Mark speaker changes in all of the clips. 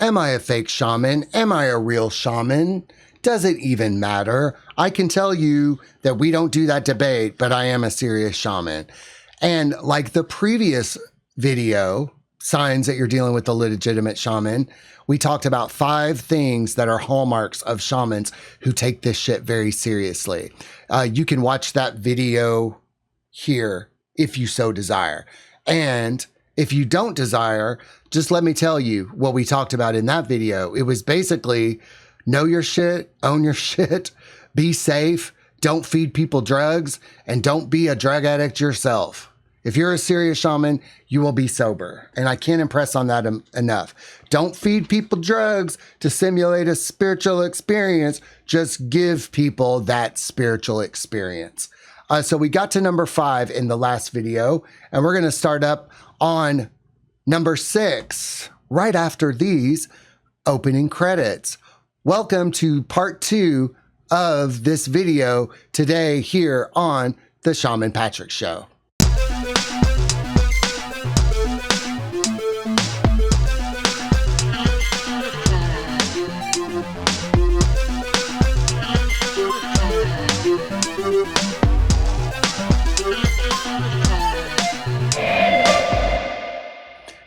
Speaker 1: Am I a fake shaman? Am I a real shaman? Does it even matter? I can tell you that we don't do that debate, but I am a serious shaman. And like the previous video, signs that you're dealing with a legitimate shaman, we talked about 5 things that are hallmarks of shamans who take this shit very seriously. You can watch that video here if you so desire. And if you don't desire, just let me tell you what we talked about in that video. It was basically know your shit, own your shit, be safe, don't feed people drugs, and don't be a drug addict yourself. If you're a serious shaman, you will be sober. And I can't impress on that enough. Don't feed people drugs to simulate a spiritual experience. Just give people that spiritual experience. So we got to number 5 in the last video, and we're going to start up on number 6 right after these opening credits. Welcome to part 2 of this video today here on the Shaman Patrick Show.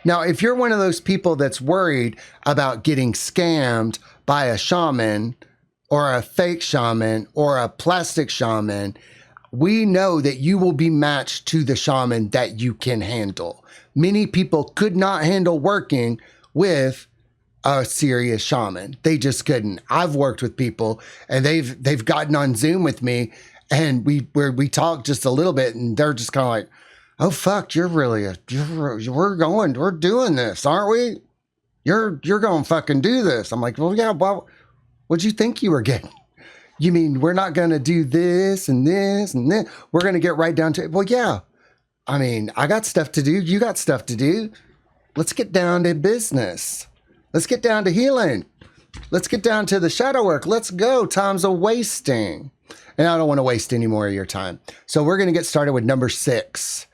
Speaker 1: Now, if you're one of those people that's worried about getting scammed by a shaman or a fake shaman or a plastic shaman, we know that you will be matched to the shaman that you can handle. Many people could not handle working with a serious shaman. They just couldn't. I've worked with people and they've gotten on Zoom with me and we talked just a little bit and they're just kind of like, oh fuck, we're doing this, aren't we? You're going to fucking do this. I'm like, well, yeah, well, what'd you think you were getting? You mean we're not going to do this and this and this? We're going to get right down to it. Well, yeah. I mean, I got stuff to do. You got stuff to do. Let's get down to business. Let's get down to healing. Let's get down to the shadow work. Let's go. Time's a wasting. And I don't want to waste any more of your time. So we're going to get started with number 6.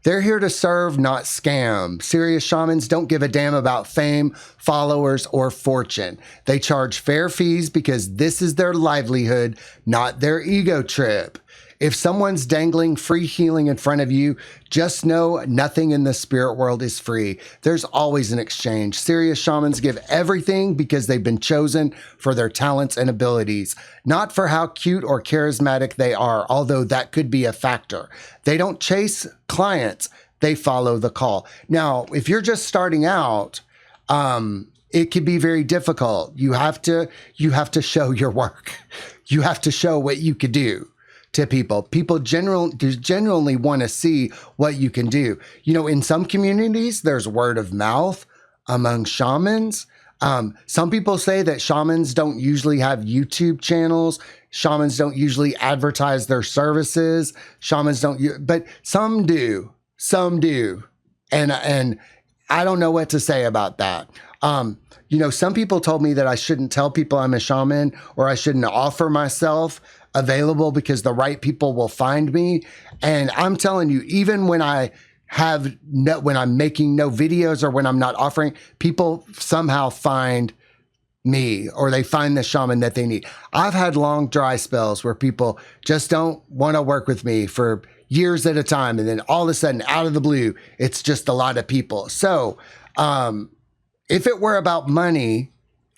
Speaker 1: They're here to serve, not scam. Serious shamans don't give a damn about fame, followers, or fortune. They charge fair fees because this is their livelihood, not their ego trip. If someone's dangling free healing in front of you, just know nothing in the spirit world is free. There's always an exchange. Serious shamans give everything because they've been chosen for their talents and abilities, not for how cute or charismatic they are, although that could be a factor. They don't chase clients. They follow the call. Now, if you're just starting out, it can be very difficult. You have to show your work. You have to show what you could do to people. People generally want to see what you can do. You know, in some communities, there's word of mouth among shamans. Some people say that shamans don't usually have YouTube channels. Shamans don't usually advertise their services. Shamans don't, but some do. Some do. And I don't know what to say about that. You know, some people told me that I shouldn't tell people I'm a shaman or I shouldn't offer myself available because the right people will find me. And I'm telling you, even when when I'm making no videos or when I'm not offering, people somehow find me or they find the shaman that they need. I've had long dry spells where people just don't want to work with me for years at a time. And then all of a sudden, out of the blue, it's just a lot of people. So if it were about money,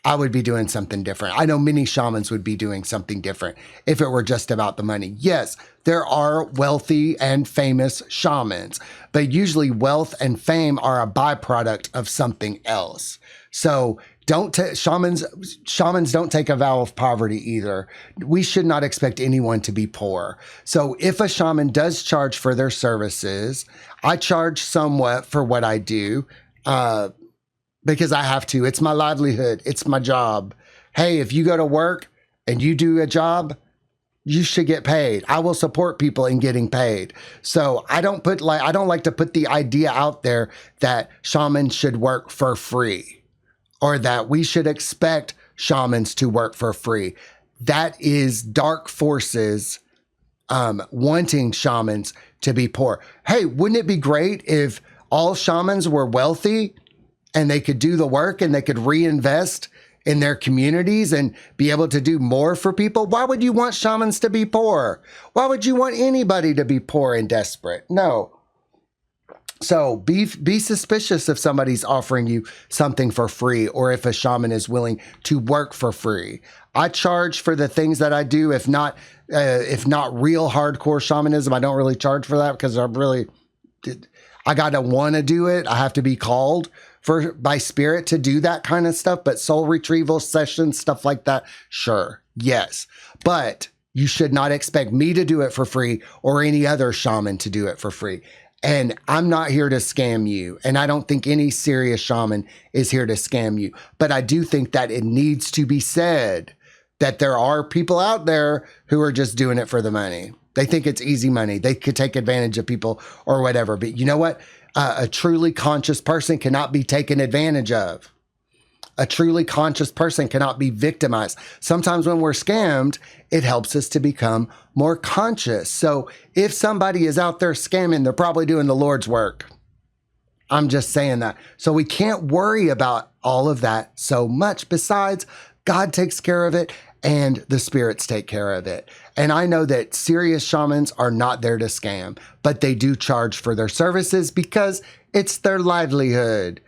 Speaker 1: I would be doing something different. I know many shamans would be doing something different if it were just about the money. Yes, there are wealthy and famous shamans, but usually wealth and fame are a byproduct of something else. So shamans don't take a vow of poverty either. We should not expect anyone to be poor. So if a shaman does charge for their services, I charge somewhat for what I do, because I have to. It's my livelihood. It's my job. Hey, if you go to work and you do a job, you should get paid. I will support people in getting paid. So I don't like to put the idea out there that shamans should work for free or that we should expect shamans to work for free. That is dark forces wanting shamans to be poor. Hey, wouldn't it be great if all shamans were wealthy and they could do the work and they could reinvest in their communities and be able to do more for people, why would you want shamans to be poor? Why would you want anybody to be poor and desperate? No. So be suspicious if somebody's offering you something for free, or if a shaman is willing to work for free. I charge for the things that I do. If not real hardcore shamanism, I don't really charge for that, because I gotta want to do it. I have to be called by spirit to do that kind of stuff. But soul retrieval sessions, stuff like that, sure, yes. But you should not expect me to do it for free, or any other shaman to do it for free. And I'm not here to scam you. And I don't think any serious shaman is here to scam you. But I do think that it needs to be said that there are people out there who are just doing it for the money. They think it's easy money. They could take advantage of people or whatever. But you know what? A truly conscious person cannot be taken advantage of. A truly conscious person cannot be victimized. Sometimes when we're scammed, it helps us to become more conscious. So if somebody is out there scamming, they're probably doing the Lord's work. I'm just saying that. So we can't worry about all of that so much. Besides, God takes care of it and the spirits take care of it. And I know that serious shamans are not there to scam, but they do charge for their services because it's their livelihood.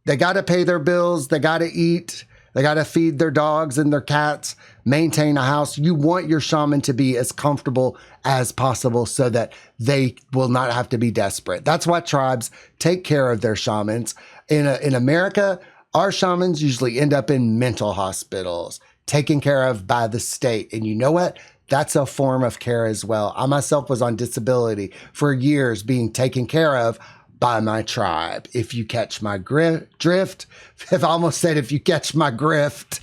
Speaker 1: They got to pay their bills. They got to eat. They got to feed their dogs and their cats, maintain a house. You want your shaman to be as comfortable as possible so that they will not have to be desperate. That's why tribes take care of their shamans. In America, our shamans usually end up in mental hospitals, taken care of by the state. And you know what? That's a form of care as well. I myself was on disability for years, being taken care of by my tribe. If you catch my drift, I've almost said if you catch my grift.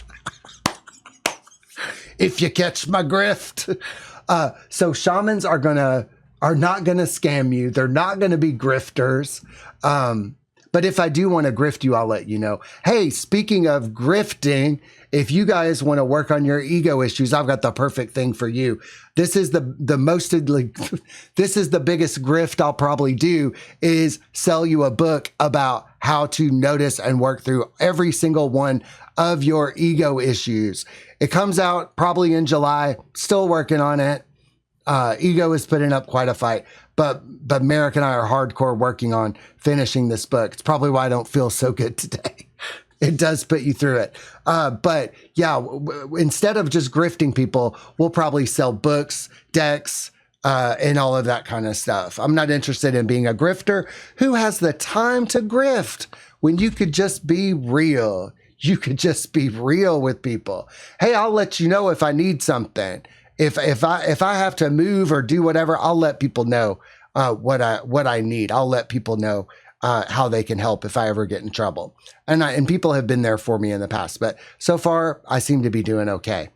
Speaker 1: If you catch my grift. So shamans are not gonna scam you. They're not gonna be grifters. But if I do want to grift you, I'll let you know. Hey, speaking of grifting, if you guys want to work on your ego issues, I've got the perfect thing for you. This is this is the biggest grift I'll probably do, is sell you a book about how to notice and work through every single one of your ego issues. It comes out probably in July. Still working on it. Ego is putting up quite a fight, but Merrick and I are hardcore working on finishing this book. It's probably why I don't feel so good today. It does put you through it. But yeah, instead of just grifting people, we'll probably sell books, decks, and all of that kind of stuff. I'm not interested in being a grifter. Who has the time to grift when you could just be real? You could just be real with people. Hey, I'll let you know if I need something. If I have to move or do whatever, I'll let people know what I need. I'll let people know how they can help if I ever get in trouble. And people have been there for me in the past, but so far I seem to be doing okay.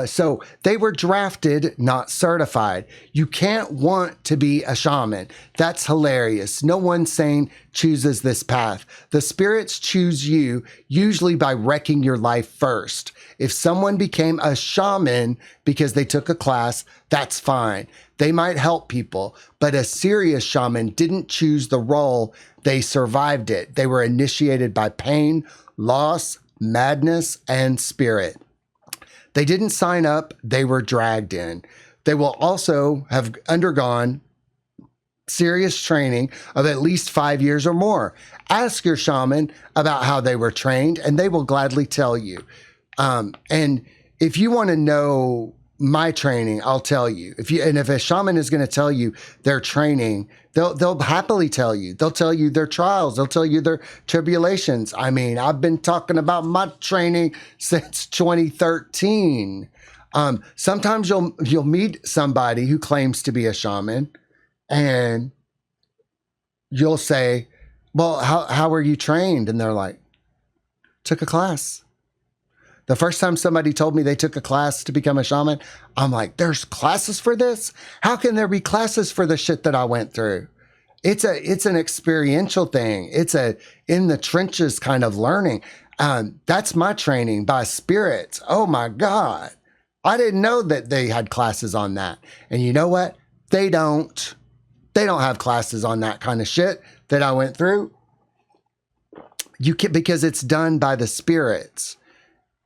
Speaker 1: So they were drafted, not certified. You can't want to be a shaman. That's hilarious. No one sane chooses this path. The spirits choose you, usually by wrecking your life first. If someone became a shaman because they took a class, that's fine. They might help people, but a serious shaman didn't choose the role. They survived it. They were initiated by pain, loss, madness, and spirit. They didn't sign up. They were dragged in. They will also have undergone serious training of at least 5 years or more. Ask your shaman about how they were trained, and they will gladly tell you. And if you want to know my training, I'll tell you. If a shaman is going to tell you their training, they'll happily tell you. They'll tell you their trials. They'll tell you their tribulations. I mean, I've been talking about my training since 2013. Sometimes you'll meet somebody who claims to be a shaman, and you'll say, "Well, how were you trained?" And they're like, "Took a class." The first time somebody told me they took a class to become a shaman, I'm like, there's classes for this? How can there be classes for the shit that I went through? It's an experiential thing. It's a in the trenches kind of learning. That's my training by spirits. Oh my God. I didn't know that they had classes on that. And you know what? They don't have classes on that kind of shit that I went through. You can, because it's done by the spirits,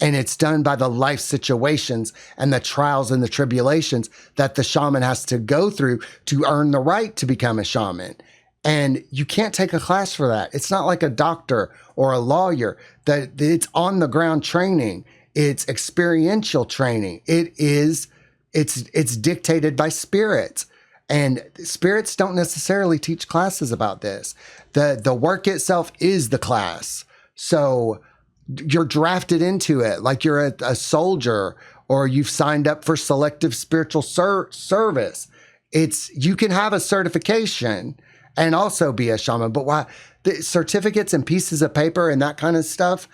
Speaker 1: and it's done by the life situations and the trials and the tribulations that the shaman has to go through to earn the right to become a shaman. And you can't take a class for that. It's not like a doctor or a lawyer, that it's on the ground training. It's experiential training. It's dictated by spirits, and spirits don't necessarily teach classes about this. The work itself is the class. So you're drafted into it like you're a soldier, or you've signed up for selective spiritual service. You can have a certification and also be a shaman, but why the certificates and pieces of paper and that kind of stuff?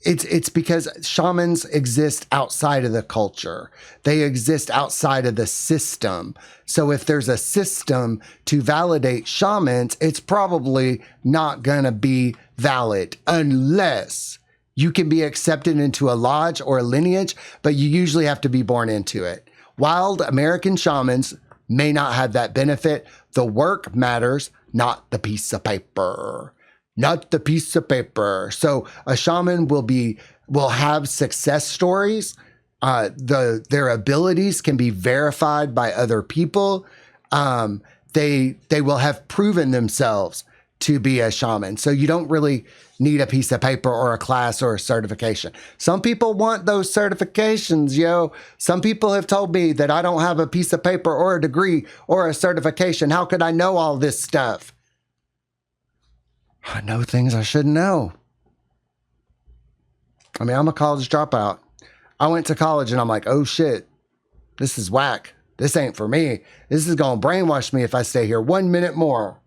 Speaker 1: It's because shamans exist outside of the culture. They exist outside of the system. So if there's a system to validate shamans, it's probably not going to be valid unless you can be accepted into a lodge or a lineage, but you usually have to be born into it. Wild American shamans may not have that benefit. The work matters, not the piece of paper. Not the piece of paper. So a shaman will have success stories. Their abilities can be verified by other people. They will have proven themselves to be a shaman. So you don't really need a piece of paper or a class or a certification. Some people want those certifications, yo. Some people have told me that I don't have a piece of paper or a degree or a certification. How could I know all this stuff? I know things I shouldn't know. I mean, I'm a college dropout. I went to college and I'm like, oh shit, this is whack. This ain't for me. This is going to brainwash me if I stay here 1 minute more.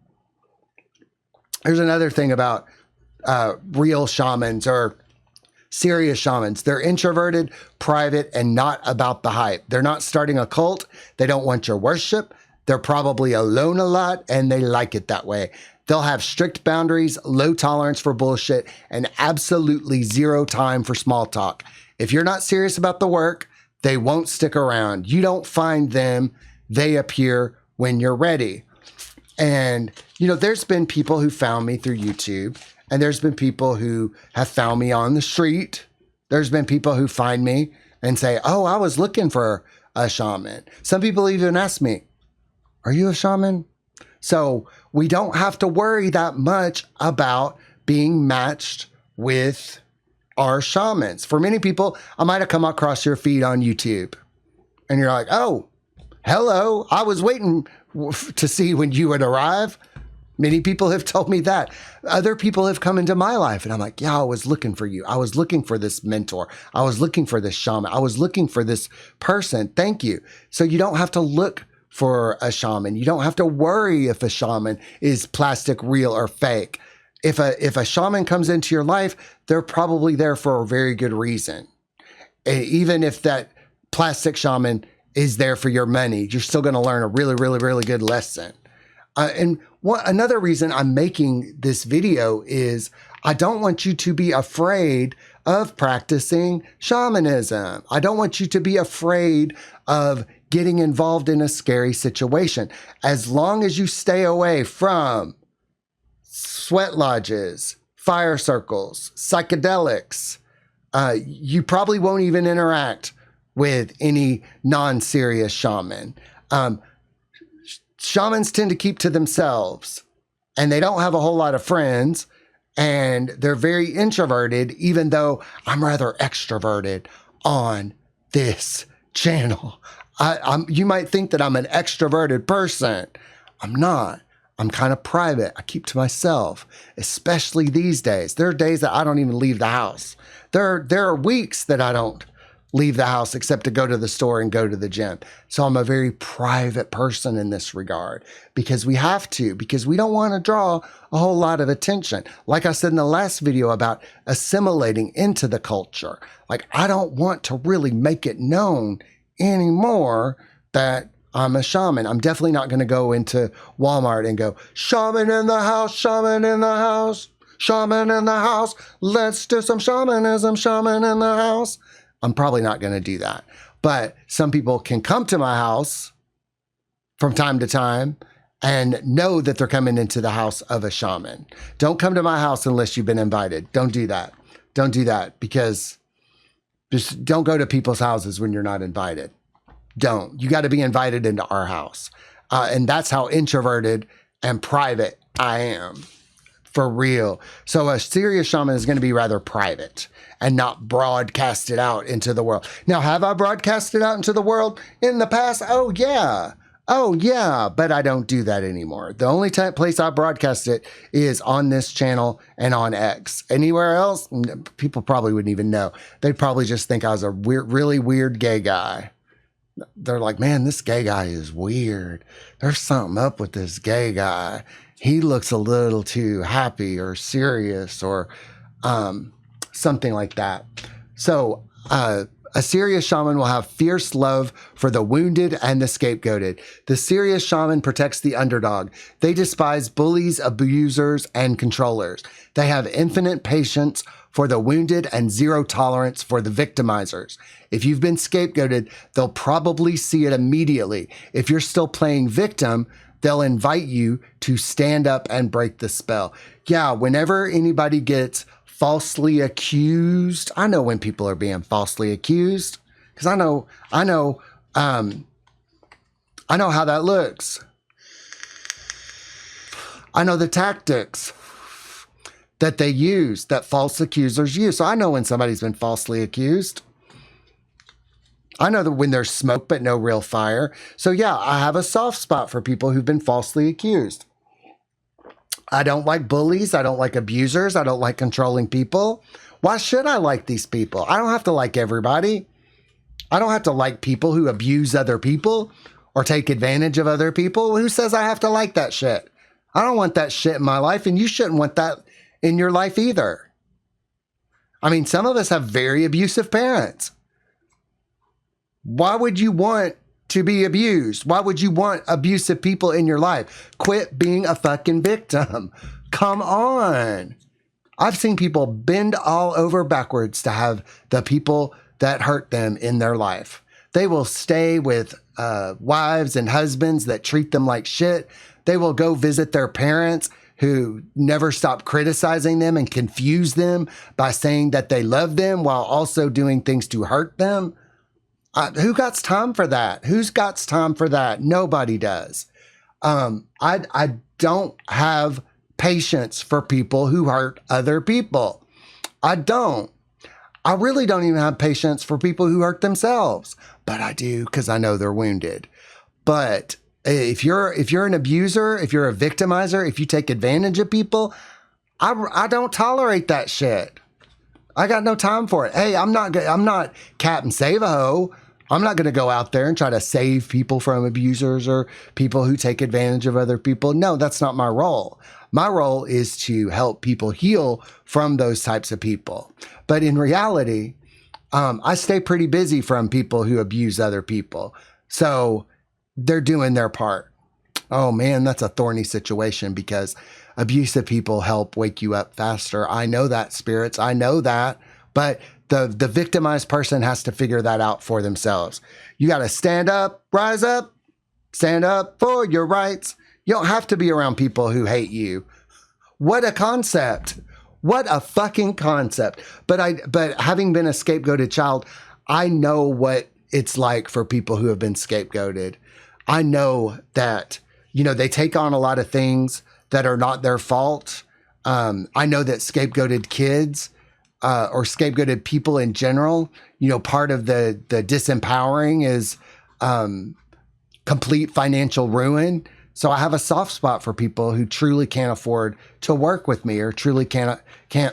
Speaker 1: There's another thing about real shamans or serious shamans. They're introverted, private, and not about the hype. They're not starting a cult. They don't want your worship. They're probably alone a lot, and they like it that way. They'll have strict boundaries, low tolerance for bullshit, and absolutely zero time for small talk. If you're not serious about the work, they won't stick around. You don't find them. They appear when you're ready. And, there's been people who found me through YouTube, and there's been people who have found me on the street. There's been people who find me and say, oh, I was looking for a shaman. Some people even ask me, are you a shaman? So we don't have to worry that much about being matched with our shamans. For many people, I might have come across your feed on YouTube and you're like, oh, hello, I was waiting to see when you would arrive. Many people have told me that. Other people have come into my life and I'm like, yeah, I was looking for you. I was looking for this mentor. I was looking for this shaman. I was looking for this person. Thank you. So you don't have to look for a shaman. You don't have to worry if a shaman is plastic, real, or fake. If a shaman comes into your life, they're probably there for a very good reason. Even if that plastic shaman is there for your money, you're still going to learn a really, really, really good lesson. Another reason I'm making this video is I don't want you to be afraid of practicing shamanism. I don't want you to be afraid of getting involved in a scary situation. As long as you stay away from sweat lodges, fire circles, psychedelics, you probably won't even interact with any non-serious shaman. Shamans tend to keep to themselves and they don't have a whole lot of friends and they're very introverted, even though I'm rather extroverted on this channel. You might think that I'm an extroverted person. I'm not. I'm kind of private. I keep to myself, especially these days. There are days that I don't even leave the house. There are weeks that I don't leave the house except to go to the store and go to the gym. So I'm a very private person in this regard because we have to, because we don't want to draw a whole lot of attention. Like I said in the last video about assimilating into the culture, like I don't want to really make it known anymore that I'm a shaman. I'm definitely not going to go into Walmart and go, shaman in the house, shaman in the house, shaman in the house. Let's do some shamanism, shaman in the house. I'm probably not going to do that. But some people can come to my house from time to time and know that they're coming into the house of a shaman. Don't come to my house unless you've been invited. Don't do that. Don't do that, because just don't go to people's houses when you're not invited. Don't. You got to be invited into our house. And that's how introverted and private I am. For real. So a serious shaman is going to be rather private and not broadcasted out into the world. Now, have I broadcasted out into the world in the past? Oh, yeah. Oh, yeah. But I don't do that anymore. The only place I broadcast it is on this channel and on X. Anywhere else, people probably wouldn't even know. They'd probably just think I was a really weird gay guy. They're like, man, this gay guy is weird. There's something up with this gay guy. He looks a little too happy or serious or something like that. So a serious shaman will have fierce love for the wounded and the scapegoated. The serious shaman protects the underdog. They despise bullies, abusers, and controllers. They have infinite patience for the wounded and zero tolerance for the victimizers. If you've been scapegoated, they'll probably see it immediately. If you're still playing victim, they'll invite you to stand up and break the spell. Yeah, whenever anybody gets falsely accused, I know when people are being falsely accused, because I know how that looks. I know the tactics that they use, that false accusers use. So I know when somebody's been falsely accused. I know that when there's smoke but no real fire. So yeah, I have a soft spot for people who've been falsely accused. I don't like bullies. I don't like abusers. I don't like controlling people. Why should I like these people? I don't have to like everybody. I don't have to like people who abuse other people or take advantage of other people. Who says I have to like that shit? I don't want that shit in my life, and you shouldn't want that in your life either. I mean, some of us have very abusive parents. Why would you want to be abused? Why would you want abusive people in your life? Quit being a fucking victim. Come on. I've seen people bend all over backwards to have the people that hurt them in their life. They will stay with wives and husbands that treat them like shit. They will go visit their parents who never stop criticizing them and confuse them by saying that they love them while also doing things to hurt them. Who got time for that? Who's got time for that? Nobody does. I don't have patience for people who hurt other people. I don't. I really don't even have patience for people who hurt themselves, but I do because I know they're wounded. But if you're an abuser, if you're a victimizer, if you take advantage of people, I don't tolerate that shit. I got no time for it. Hey, I'm not Captain Save-A-Ho. I'm not going to go out there and try to save people from abusers or people who take advantage of other people. No, that's not my role. My role is to help people heal from those types of people. But in reality, I stay pretty busy from people who abuse other people. So they're doing their part. Oh man, that's a thorny situation because abusive people help wake you up faster. I know that, spirits. I know that. But the victimized person has to figure that out for themselves. You got to stand up, rise up, stand up for your rights. You don't have to be around people who hate you. What a concept. What a fucking concept. But having been a scapegoated child, I know what it's like for people who have been scapegoated. I know that, they take on a lot of things that are not their fault. I know that scapegoated kids or scapegoated people in general, part of the disempowering is complete financial ruin. So I have a soft spot for people who truly can't afford to work with me or truly can't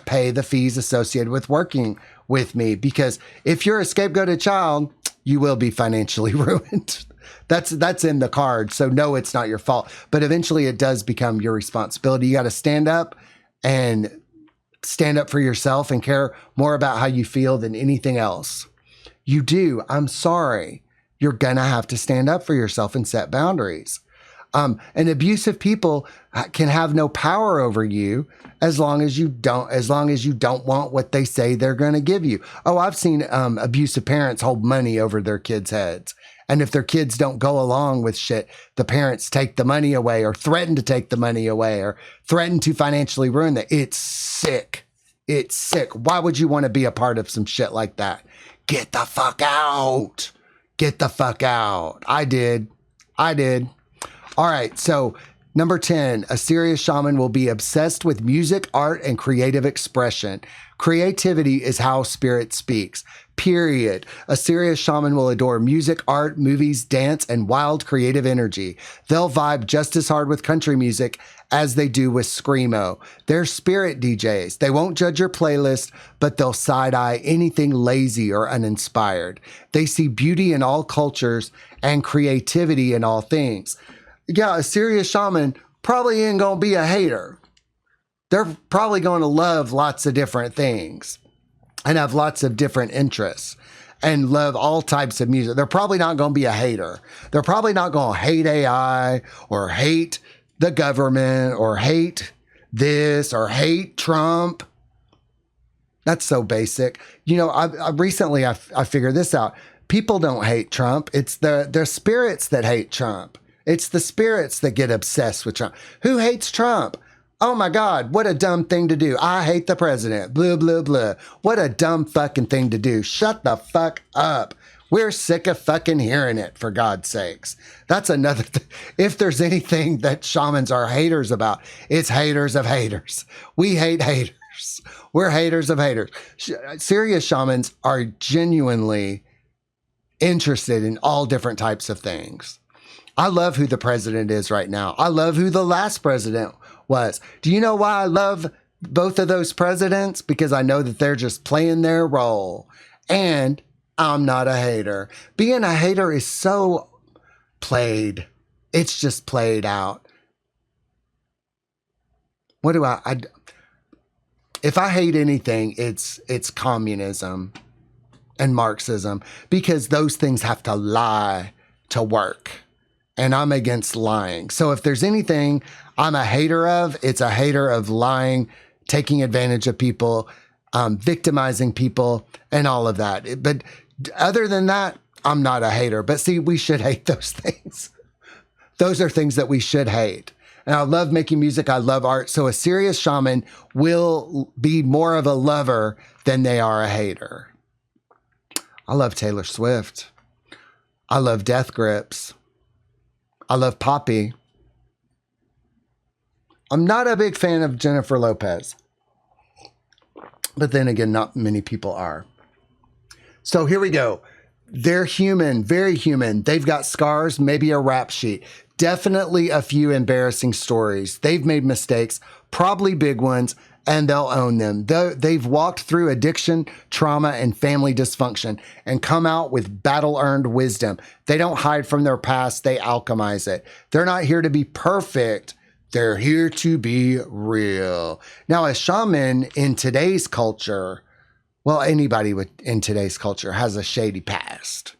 Speaker 1: pay the fees associated with working with me. Because if you're a scapegoated child, you will be financially ruined. That's in the card. So no, it's not your fault. But eventually it does become your responsibility. You got to stand up for yourself and care more about how you feel than anything else. You do. I'm sorry. You're going to have to stand up for yourself and set boundaries. And abusive people can have no power over you as long as you don't want what they say they're going to give you. Oh, I've seen abusive parents hold money over their kids' heads And if their kids don't go along with shit, the parents take the money away or threaten to take the money away or threaten to financially ruin them. It's sick. It's sick. Why would you want to be a part of some shit like that? Get the fuck out. Get the fuck out. I did. All right. So number 10, a serious shaman will be obsessed with music, art, and creative expression. Creativity is how spirit speaks. Period. A serious shaman will adore music, art, movies, dance, and wild creative energy. They'll vibe just as hard with country music as they do with screamo. They're spirit DJs. They won't judge your playlist, but they'll side-eye anything lazy or uninspired. They see beauty in all cultures and creativity in all things. Yeah, a serious shaman probably ain't gonna be a hater. They're probably going to love lots of different things and have lots of different interests and love all types of music. They're probably not going to be a hater. They're probably not going to hate AI or hate the government or hate this or hate Trump. That's so basic. You know, I recently figured this out. People don't hate Trump. It's the spirits that hate Trump. It's the spirits that get obsessed with Trump. Who hates Trump? Oh my God, what a dumb thing to do. I hate the president. Blah, blah, blah. What a dumb fucking thing to do. Shut the fuck up. We're sick of fucking hearing it, for God's sakes. That's another thing. If there's anything that shamans are haters about, it's haters of haters. We hate haters. We're haters of haters. Serious shamans are genuinely interested in all different types of things. I love who the president is right now. I love who the last president was. Do you know why I love both of those presidents? Because I know that they're just playing their role. And I'm not a hater. Being a hater is so played. It's just played out. What do I if I hate anything, it's communism and Marxism, because those things have to lie to work. And I'm against lying. So if there's anything I'm a hater of, it's a hater of lying, taking advantage of people, victimizing people, and all of that. But other than that, I'm not a hater. But see, we should hate those things. Those are things that we should hate. And I love making music. I love art. So a serious shaman will be more of a lover than they are a hater. I love Taylor Swift. I love Death Grips. I love Poppy. I'm not a big fan of Jennifer Lopez. But then again, not many people are. So here we go. They're human, very human. They've got scars, maybe a rap sheet. Definitely a few embarrassing stories. They've made mistakes, probably big ones, and they'll own them. They've walked through addiction, trauma, and family dysfunction and come out with battle-earned wisdom. They don't hide from their past. They alchemize it. They're not here to be perfect. They're here to be real. Now, a shaman in today's culture, well, anybody in today's culture has a shady past.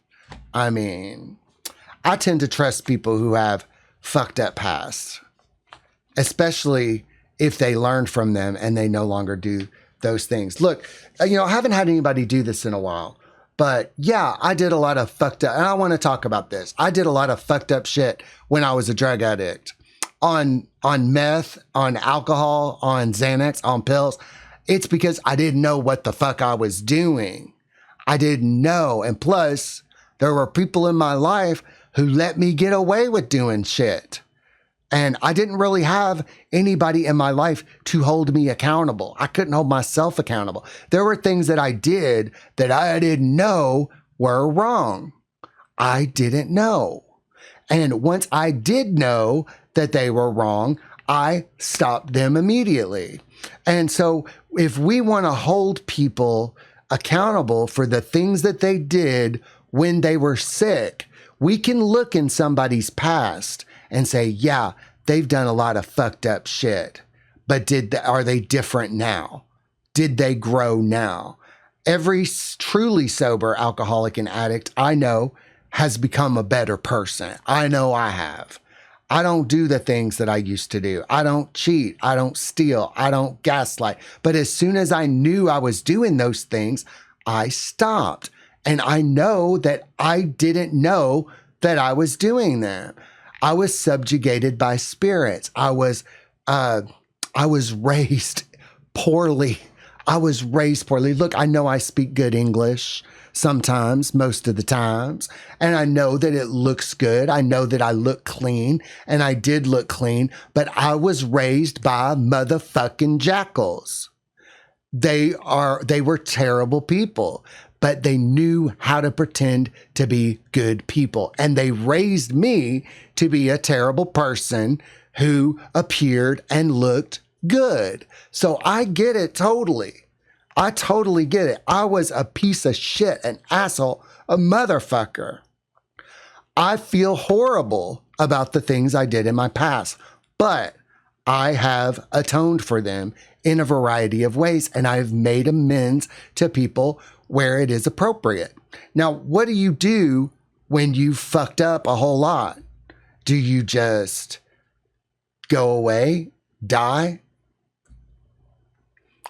Speaker 1: I mean, I tend to trust people who have fucked up past, especially if they learned from them and they no longer do those things. Look, I haven't had anybody do this in a while, but yeah, I did a lot of fucked up, and I want to talk about this. I did a lot of fucked up shit when I was a drug addict, on meth, on alcohol, on Xanax, on pills. It's because I didn't know what the fuck I was doing. I didn't know. And plus, there were people in my life who let me get away with doing shit. And I didn't really have anybody in my life to hold me accountable. I couldn't hold myself accountable. There were things that I did that I didn't know were wrong. I didn't know. And once I did know that they were wrong, I stopped them immediately. And so if we want to hold people accountable for the things that they did when they were sick, we can look in somebody's past and say, yeah, they've done a lot of fucked up shit, but are they different now? Did they grow now? Every truly sober alcoholic and addict I know has become a better person. I know I have. I don't do the things that I used to do. I don't cheat. I don't steal. I don't gaslight. But as soon as I knew I was doing those things, I stopped. And I know that I didn't know that I was doing them. I was subjugated by spirits. I was raised poorly. I was raised poorly. Look, I know I speak good English sometimes, most of the times, and I know that it looks good. I know that I look clean, and I did look clean, but I was raised by motherfucking jackals. They were terrible people, but they knew how to pretend to be good people. And they raised me to be a terrible person who appeared and looked good. So I get it totally. I totally get it. I was a piece of shit, an asshole, a motherfucker. I feel horrible about the things I did in my past, but I have atoned for them in a variety of ways, and I've made amends to people where it is appropriate. Now, what do you do when you fucked up a whole lot? Do you just go away, die?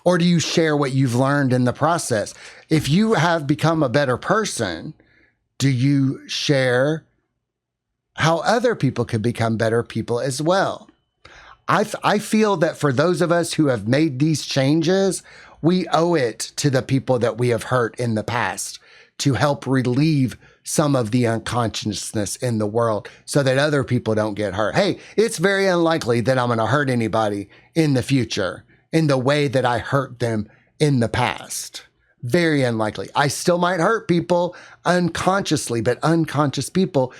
Speaker 1: Or do you share what you've learned in the process? If you have become a better person, do you share how other people could become better people as well? I feel that for those of us who have made these changes, we owe it to the people that we have hurt in the past to help relieve some of the unconsciousness in the world so that other people don't get hurt. Hey, it's very unlikely that I'm going to hurt anybody in the future in the way that I hurt them in the past. Very unlikely. I still might hurt people unconsciously, but unconscious people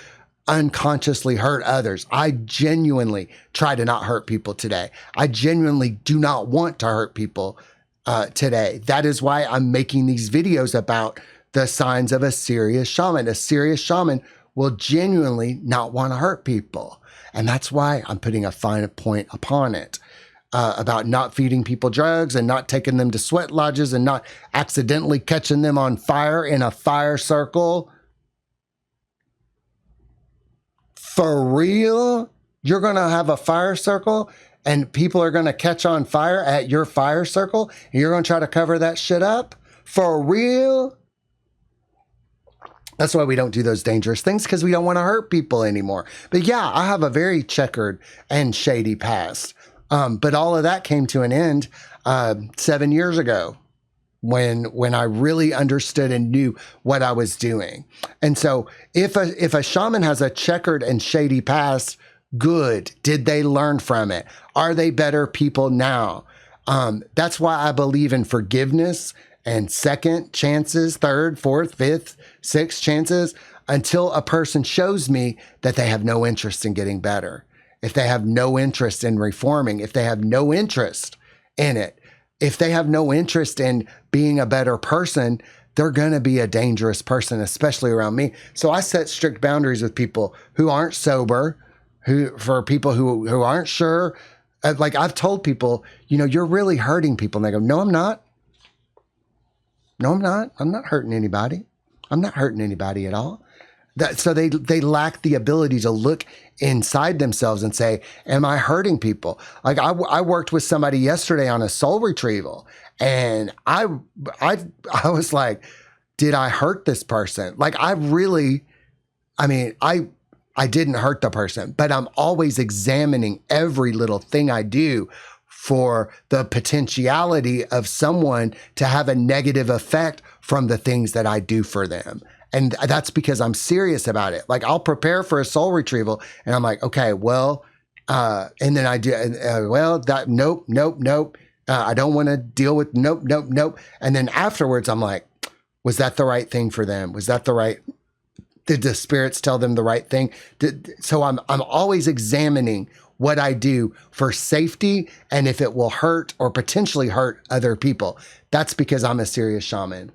Speaker 1: unconsciously hurt others. I genuinely try to not hurt people today. I genuinely do not want to hurt people today. That is why I'm making these videos about the signs of a serious shaman. A serious shaman will genuinely not want to hurt people. And that's why I'm putting a fine point upon it. About not feeding people drugs and not taking them to sweat lodges and not accidentally catching them on fire in a fire circle. For real? You're going to have a fire circle and people are going to catch on fire at your fire circle and you're going to try to cover that shit up? For real? That's why we don't do those dangerous things, because we don't want to hurt people anymore. But yeah, I have a very checkered and shady past. But all of that came to an end 7 years ago when I really understood and knew what I was doing. And so if a shaman has a checkered and shady past, good. Did they learn from it? Are they better people now? That's why I believe in forgiveness and second chances, third, fourth, fifth, sixth chances, until a person shows me that they have no interest in getting better. If they have no interest in reforming, if they have no interest in it, if they have no interest in being a better person, they're going to be a dangerous person, especially around me. So I set strict boundaries with people who aren't sober, for people who aren't sure. Like I've told people, you're really hurting people. And they go, no, I'm not. No, I'm not. I'm not hurting anybody. I'm not hurting anybody at all. So they lack the ability to look inside themselves and say, am I hurting people? Like I worked with somebody yesterday on a soul retrieval, and I was like, did I hurt this person? Like I didn't hurt the person, but I'm always examining every little thing I do for the potentiality of someone to have a negative effect from the things that I do for them. And that's because I'm serious about it. Like I'll prepare for a soul retrieval and I'm like, okay, well, and then I do, nope. I don't want to deal with nope. And then afterwards I'm like, was that the right thing for them? Did the spirits tell them the right thing? So I'm always examining what I do for safety and if it will hurt or potentially hurt other people. That's because I'm a serious shaman.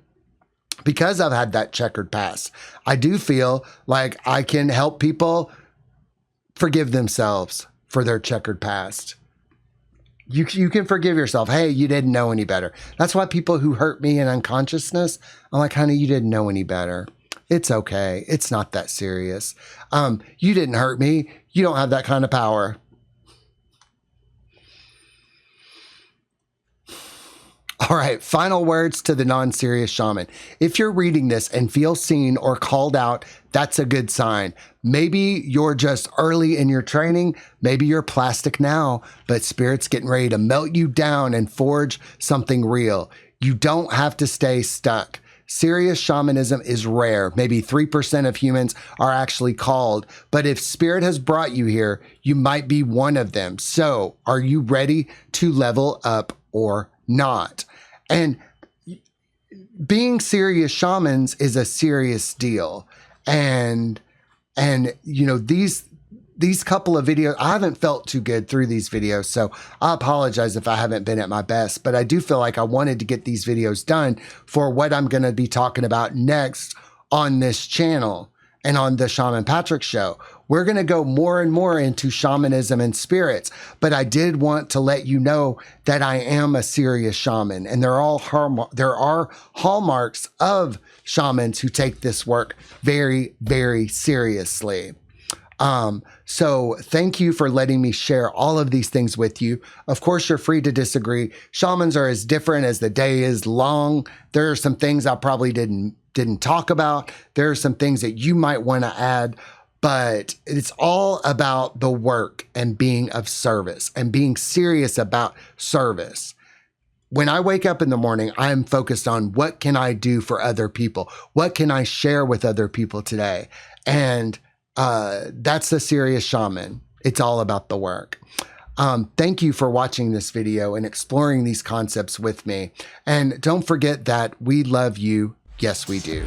Speaker 1: Because I've had that checkered past, I do feel like I can help people forgive themselves for their checkered past. You can forgive yourself. Hey, you didn't know any better. That's why people who hurt me in unconsciousness, I'm like, honey, you didn't know any better. It's okay. It's not that serious. You didn't hurt me. You don't have that kind of power. All right, final words to the non-serious shaman. If you're reading this and feel seen or called out, that's a good sign. Maybe you're just early in your training. Maybe you're plastic now, but Spirit's getting ready to melt you down and forge something real. You don't have to stay stuck. Serious shamanism is rare. Maybe 3% of humans are actually called. But if Spirit has brought you here, you might be one of them. So are you ready to level up or not? And being serious shamans is a serious deal. And you know, these couple of videos, I haven't felt too good through these videos, so I apologize if I haven't been at my best, but I do feel like I wanted to get these videos done for what I'm going to be talking about next on this channel and on the Shaman Patrick show. We're going to go more and more into shamanism and spirits, but I did want to let you know that I am a serious shaman, and there are hallmarks of shamans who take this work very, very seriously. So thank you for letting me share all of these things with you. Of course, you're free to disagree. Shamans are as different as the day is long. There are some things I probably didn't talk about. There are some things that you might want to add, but it's all about the work and being of service and being serious about service. When I wake up in the morning, I'm focused on what can I do for other people? What can I share with other people today? And that's a serious shaman. It's all about the work. Thank you for watching this video and exploring these concepts with me. And don't forget that we love you. Yes, we do.